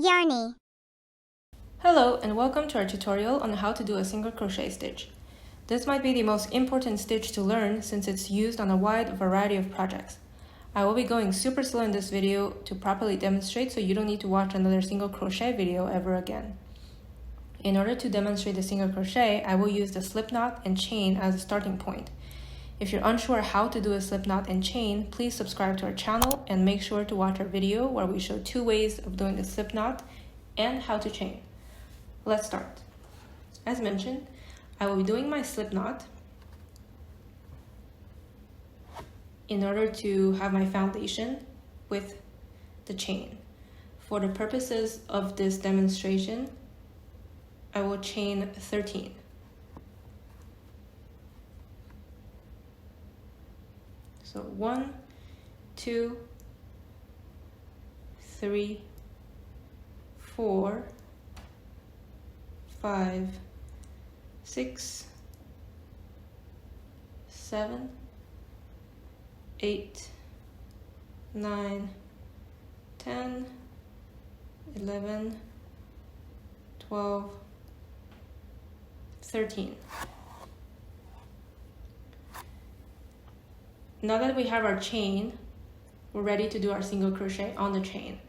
Yarny. Hello and welcome to our tutorial on how to do a single crochet stitch. This might be the most important stitch to learn since it's used on a wide variety of projects. I will be going super slow in this video to properly demonstrate, so you don't need to watch another single crochet video ever again. In order to demonstrate the single crochet, I will use the slip knot and chain as a starting point. If you're unsure how to do a slip knot and chain, please subscribe to our channel and make sure to watch our video where we show 2 ways of doing the slip knot and how to chain. Let's start. As mentioned, I will be doing my slip knot in order to have my foundation with the chain. For the purposes of this demonstration, I will chain 13. So 1, 2, 3, 4, 5, 6, 7, 8, 9, 10, 11, 12, 13. Now that we have our chain, we're ready to do our single crochet on the chain.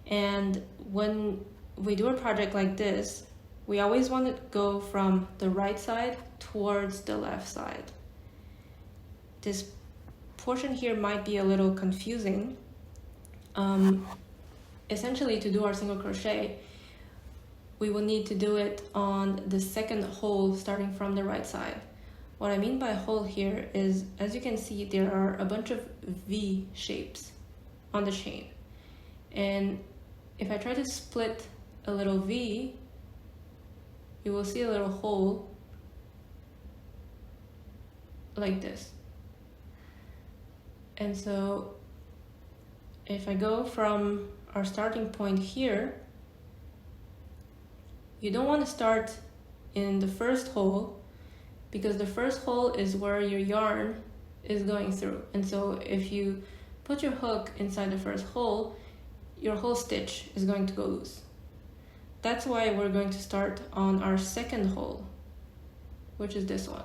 And when we do a project like this, we always want to go from the right side towards the left side. This portion here might be a little confusing. Essentially, to do our single crochet, we will need to do it on the second hole starting from the right side. What I mean by hole here is, as you can see, there are a bunch of V shapes on the chain. And if I try to split a little V, you will see a little hole like this. And so if I go from our starting point here, you don't want to start in the first hole, because the first hole is where your yarn is going through. And so if you put your hook inside the first hole, your whole stitch is going to go loose. That's why we're going to start on our second hole, which is this one.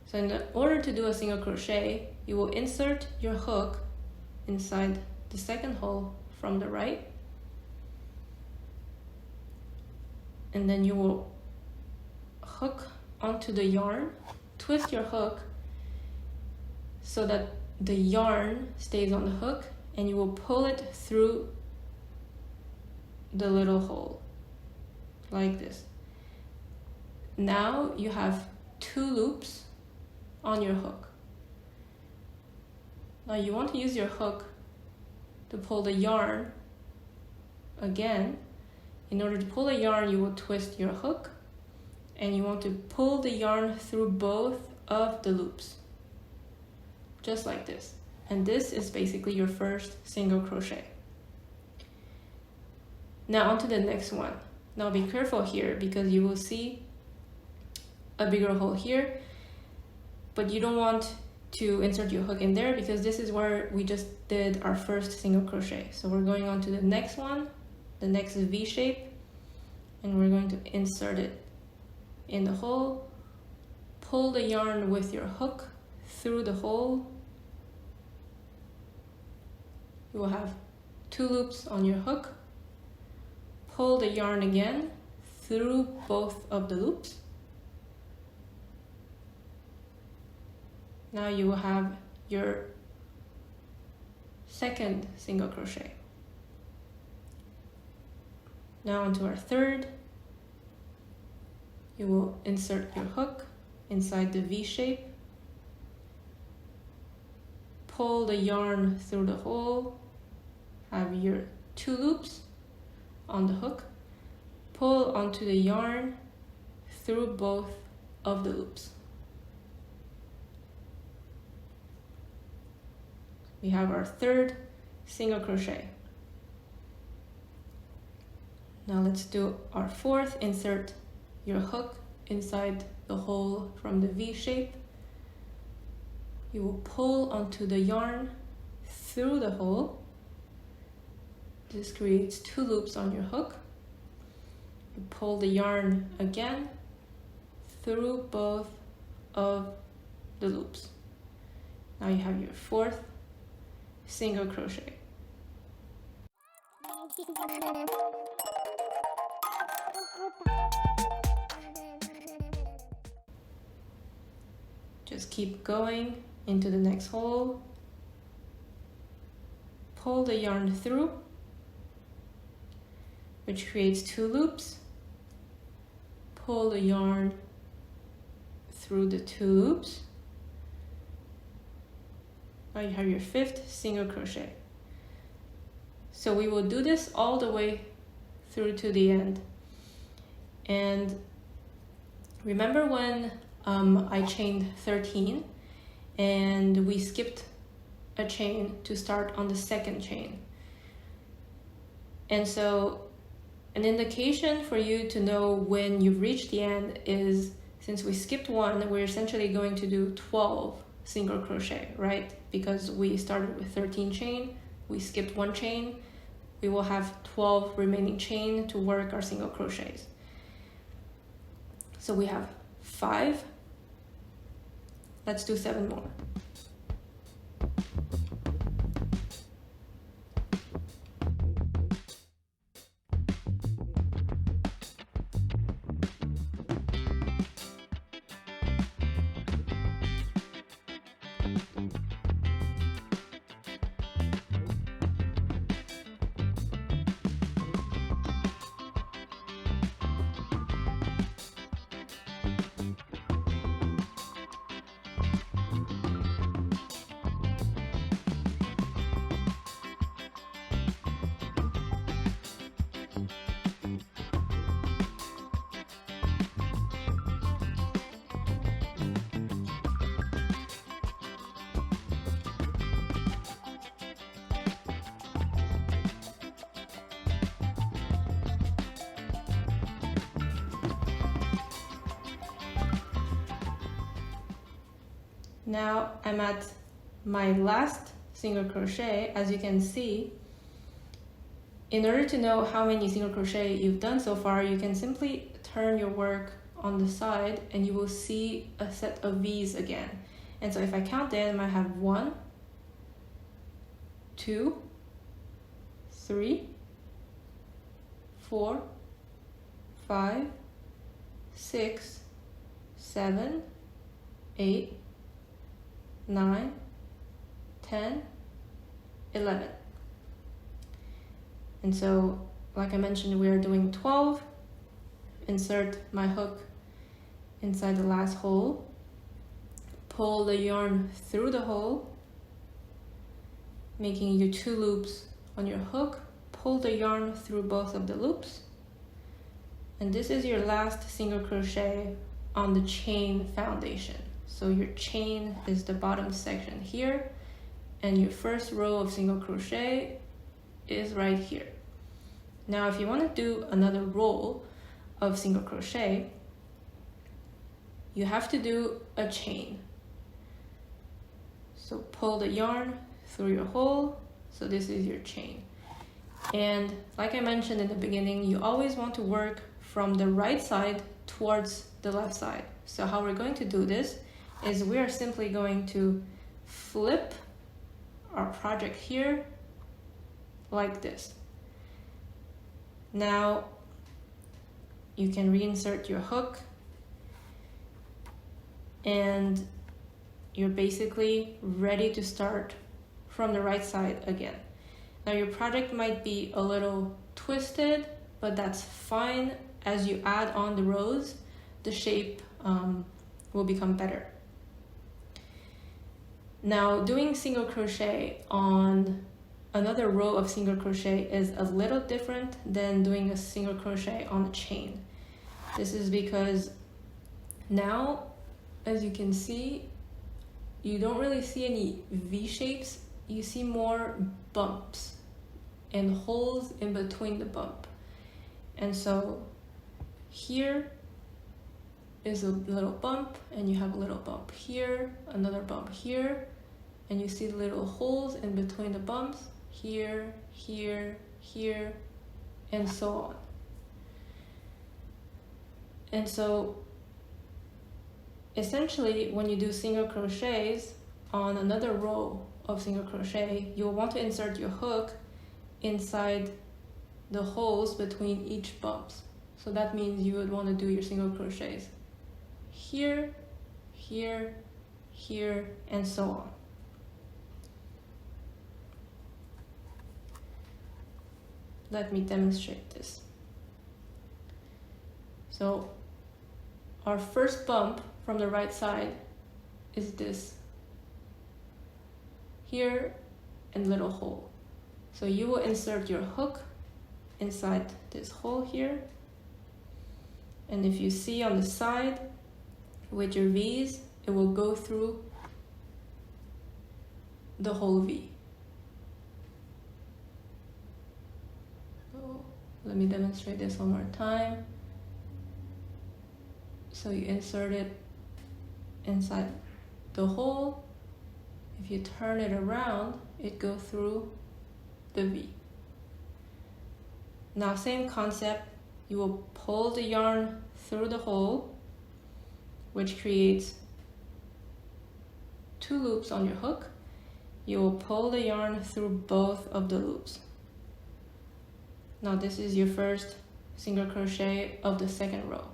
So in order to do a single crochet, you will insert your hook inside the second hole from the right, and then you will hook onto the yarn, twist your hook so that the yarn stays on the hook, and you will pull it through the little hole like this. Now you have 2 loops on your hook. Now you want to use your hook to pull the yarn again. In order to pull the yarn, you will twist your hook, and you want to pull the yarn through both of the loops, just like this. And this is basically your first single crochet. Now on to the next one. Now be careful here, because you will see a bigger hole here, but you don't want to insert your hook in there, because this is where we just did our first single crochet. So we're going on to the next one, the next V shape, and we're going to insert it in the hole, pull the yarn with your hook through the hole. You will have 2 loops on your hook, pull the yarn again through both of the loops. Now you will have your second single crochet. Now onto our third. You will insert your hook inside the V shape, pull the yarn through the hole, have your 2 loops on the hook, pull onto the yarn through both of the loops. We have our third single crochet. Now let's do our fourth. Insert your hook inside the hole from the V shape. You will pull onto the yarn through the hole, have your 2 loops on the hook, pull onto the yarn through both of the loops. We have our 5th single crochet. Now let's do our 4th. Insert your hook inside the hole from the V shape. You will pull onto the yarn through the hole, have your 2 loops on the hook, pull onto the yarn through both of the loops. We have our 6th single crochet. This creates 2 loops on your hook. You pull the yarn again through both of the loops. Now you have your 4th single crochet. Just keep going into the next hole. Pull the yarn through, which creates 2 loops. Pull the yarn through the 2 loops. Now you have your 5th single crochet. So we will do this all the way through to the end. And remember when I chained 13 and we skipped a chain to start on the 2nd chain. And so an indication for you to know when you've reached the end is, since we skipped 1, we're essentially going to do 12 single crochet, right? Because we started with 13 chain, we skipped 1 chain, we will have 12 remaining chain to work our single crochets. So we have 5. Let's do 7 more. Now I'm at my last single crochet. As you can see, in order to know how many single crochet you've done so far, you can simply turn your work on the side and you will see a set of V's again. And so if I count them, I have 1, 2, 3, 4, 5, 6, 7, 8, 9, 10, 11. And so, like I mentioned, we are doing 12. Insert my hook inside the last hole. Pull the yarn through the hole, making your 2 loops on your hook. Pull the yarn through both of the loops. And this is your last single crochet on the chain foundation. So your chain is the bottom section here, and your first row of single crochet is right here. Now if you want to do another row of single crochet, you have to do a chain. So pull the yarn through your hole. So this is your chain. And like I mentioned in the beginning, you always want to work from the right side towards the left side. So how we're going to do this is we are simply going to flip our project here like this. Now you can reinsert your hook and you're basically ready to start from the right side again. Now your project might be a little twisted, but that's fine. As you add on the rows, the shape will become better. Now doing single crochet on another row of single crochet is a little different than doing a single crochet on a chain. This is because now, as you can see, you don't really see any V shapes. You see more bumps and holes in between the bump. And so here is a little bump, and you have a little bump here, another bump here, and you see little holes in between the bumps here, here, here, and so on. And so essentially, when you do single crochets on another row of single crochet, you'll want to insert your hook inside the holes between each bumps. So that means you would want to do your single crochets here, here, here, and so on. Let me demonstrate this. So our first bump from the right side is this here and little hole. So you will insert your hook inside this hole here. And if you see on the side with your V's, it will go through the whole V. So let me demonstrate this one more time. So you insert it inside the hole. If you turn it around, it goes through the V. Now, same concept, you will pull the yarn through the hole, which creates 2 loops on your hook. You will pull the yarn through both of the loops. Now this is your first single crochet of the second row.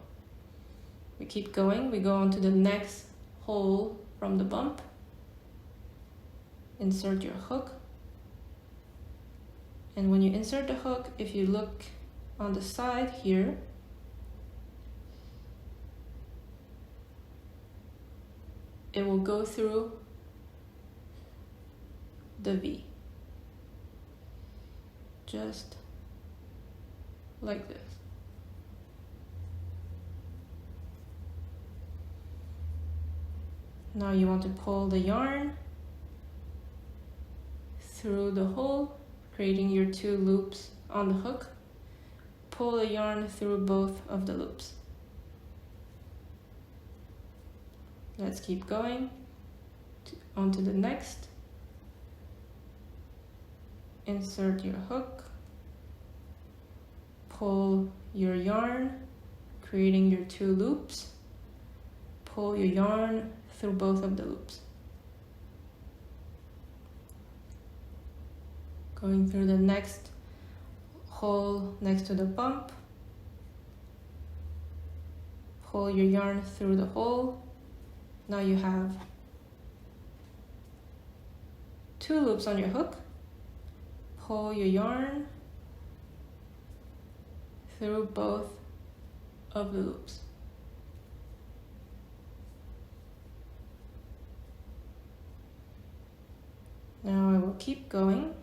We keep going, we go on to the next hole from the bump. Insert your hook. And when you insert the hook, if you look on the side here, it will go through the V. Just like this. Now you want to pull the yarn through the hole, creating your 2 loops on the hook. Pull the yarn through both of the loops. Let's keep going on to the next. Insert your hook. Pull your yarn, creating your 2 loops. Pull your yarn through both of the loops. Going through the next hole next to the bump. Pull your yarn through the hole. Now you have 2 loops on your hook. Pull your yarn through both of the loops. Now I will keep going.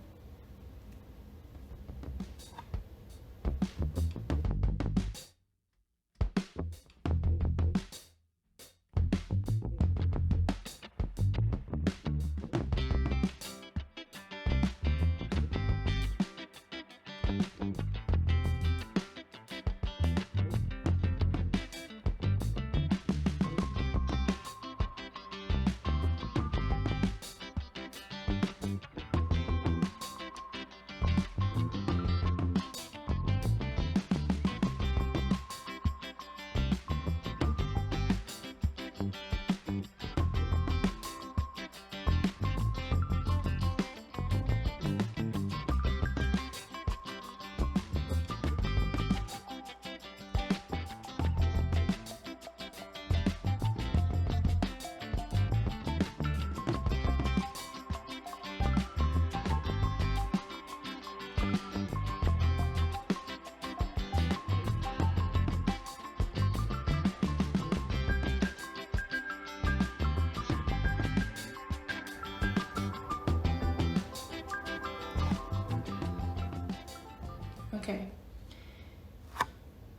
Okay.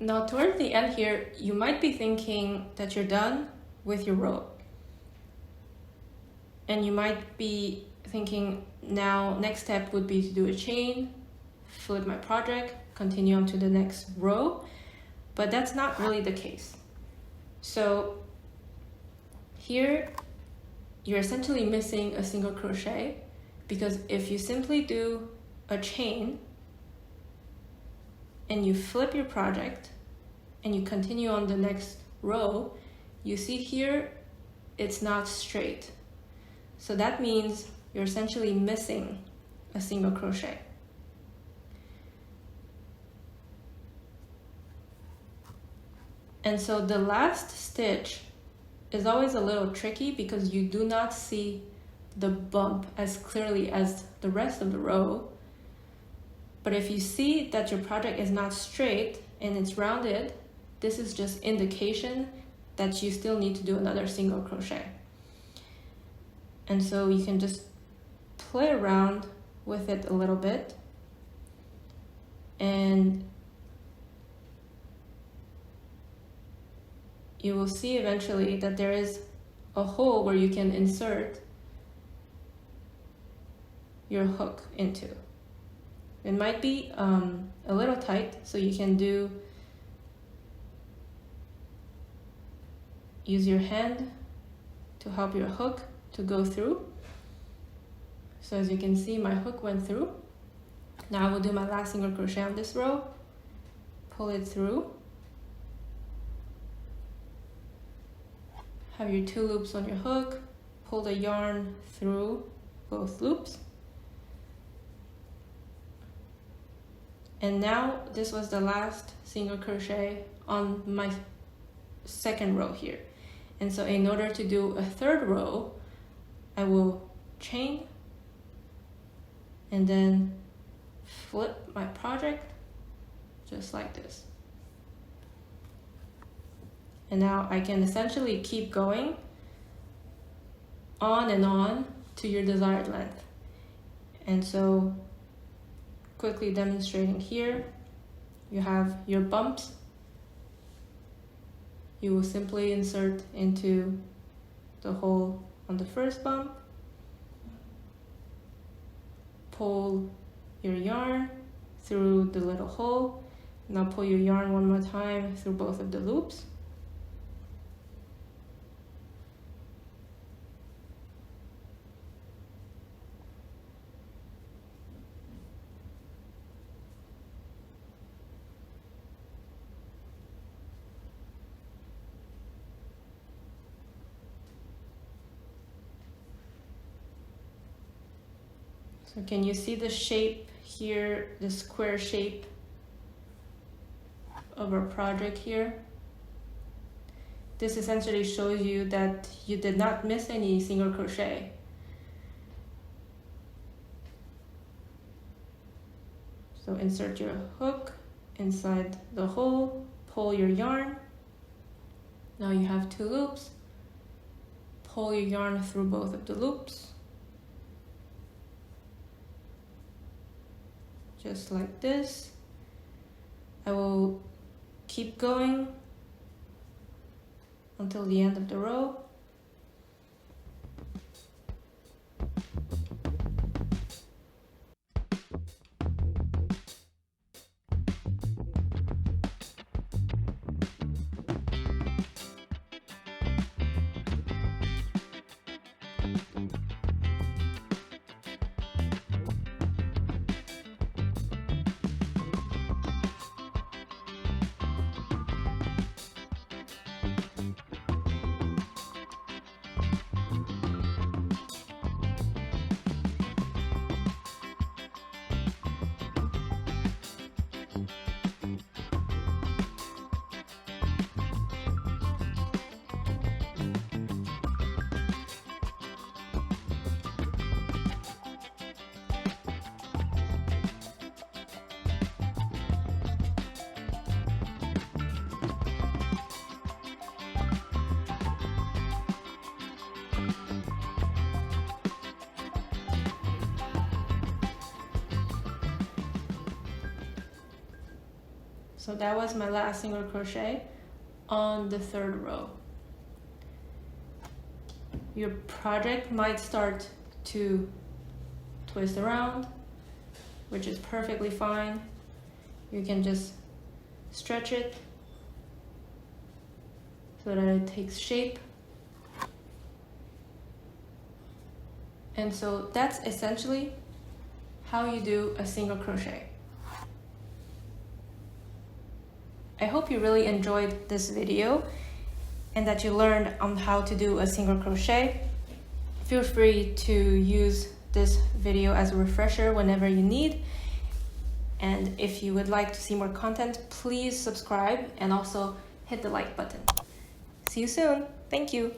Now towards the end here, you might be thinking that you're done with your row. And you might be thinking now next step would be to do a chain, flip my project, continue on to the next row, but that's not really the case. So here you're essentially missing a single crochet, because if you simply do a chain and you flip your project and you continue on the next row, you see here it's not straight. So that means you're essentially missing a single crochet. And so the last stitch is always a little tricky because you do not see the bump as clearly as the rest of the row. But if you see that your project is not straight and it's rounded, this is just indication that you still need to do another single crochet. And so you can just play around with it a little bit, and you will see eventually that there is a hole where you can insert your hook into. It might be a little tight, so you can use your hand to help your hook to go through. So as you can see, my hook went through. Now I will do my last single crochet on this row, pull it through, have your 2 loops on your hook, pull the yarn through both loops. And now this was the last single crochet on my second row here. And so in order to do a third row, I will chain and then flip my project just like this. And now I can essentially keep going on and on to your desired length. And so quickly demonstrating here, you have your bumps. You will simply insert into the hole on the first bump, pull your yarn through the little hole. Now pull your yarn one more time through both of the loops. So can you see the shape here, the square shape of our project here? This essentially shows you that you did not miss any single crochet. So insert your hook inside the hole, pull your yarn. Now you have 2 loops. Pull your yarn through both of the loops. Just like this. I will keep going until the end of the row. So that was my last single crochet on the 3rd row. Your project might start to twist around, which is perfectly fine. You can just stretch it so that it takes shape. And so that's essentially how you do a single crochet. I hope you really enjoyed this video and that you learned on how to do a single crochet. Feel free to use this video as a refresher whenever you need. And if you would like to see more content, please subscribe and also hit the like button. See you soon. Thank you.